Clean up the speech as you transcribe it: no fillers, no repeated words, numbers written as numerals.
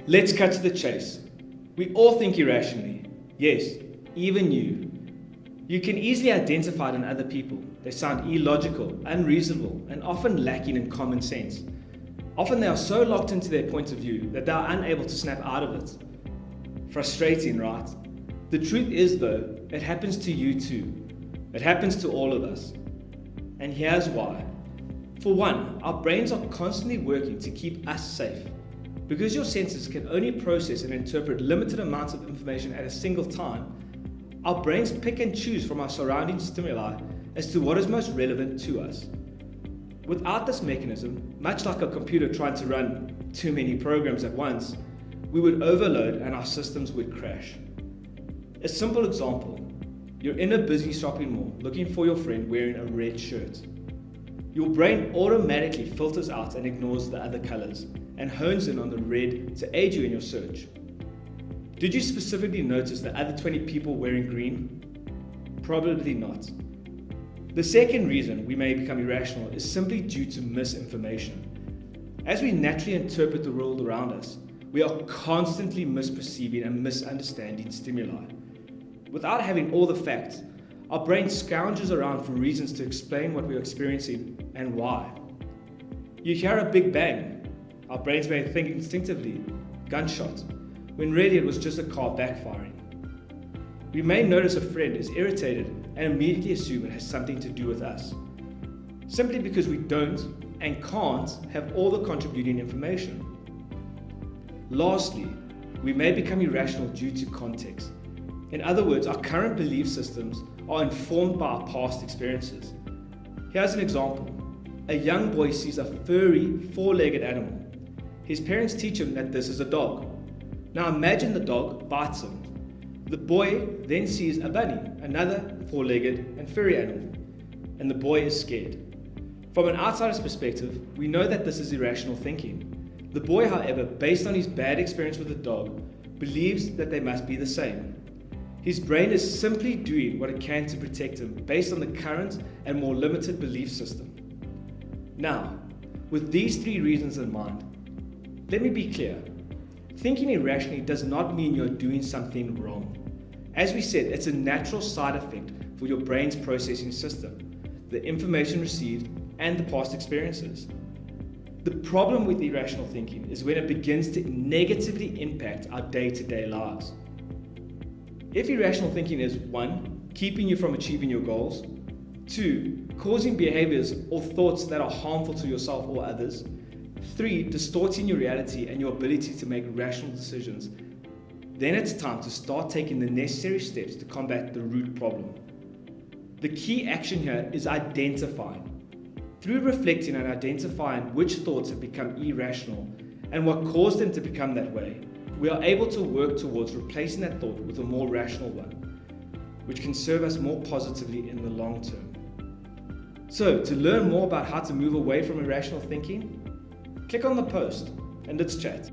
Let's cut to the chase. We all think irrationally. Yes, even you. You can easily identify it in other people. They sound illogical, unreasonable, and often lacking in common sense. Often they are so locked into their point of view that they are unable to snap out of it. Frustrating, right? The truth is though, it happens to you too. It happens to all of us. And here's why. For one, our brains are constantly working to keep us safe. Because your senses can only process and interpret limited amounts of information at a single time, our brains pick and choose from our surrounding stimuli as to what is most relevant to us. Without this mechanism, much like a computer trying to run too many programs at once, we would overload and our systems would crash. A simple example, you're in a busy shopping mall looking for your friend wearing a red shirt. Your brain automatically filters out and ignores the other colors and hones in on the red to aid you in your search. Did you specifically notice the other 20 people wearing green? Probably not. The second reason we may become irrational is simply due to misinformation. As we naturally interpret the world around us, we are constantly misperceiving and misunderstanding stimuli. Without having all the facts, our brain scourges around for reasons to explain what we are experiencing and why. You hear a big bang, our brains may think instinctively, gunshot, when really it was just a car backfiring. We may notice a friend is irritated and immediately assume it has something to do with us, simply because we don't and can't have all the contributing information. Lastly, we may become irrational due to context. In other words, our current belief systems are informed by our past experiences. Here's an example. A young boy sees a furry, four-legged animal. His parents teach him that this is a dog. Now imagine the dog bites him. The boy then sees a bunny, another four-legged and furry animal, and the boy is scared. From an outsider's perspective, we know that this is irrational thinking. The boy, however, based on his bad experience with the dog, believes that they must be the same. His brain is simply doing what it can to protect him based on the current and more limited belief system. Now, with these three reasons in mind, let me be clear. Thinking irrationally does not mean you're doing something wrong. As we said, it's a natural side effect for your brain's processing system, the information received, and the past experiences. The problem with irrational thinking is when it begins to negatively impact our day-to-day lives. If irrational thinking is 1. Keeping you from achieving your goals, 2. Causing behaviors or thoughts that are harmful to yourself or others, 3. Distorting your reality and your ability to make rational decisions, then it's time to start taking the necessary steps to combat the root problem. The key action here is identifying. Through reflecting and identifying which thoughts have become irrational and what caused them to become that way, we are able to work towards replacing that thought with a more rational one, which can serve us more positively in the long term. So, to learn more about how to move away from irrational thinking, click on the post and let's chat.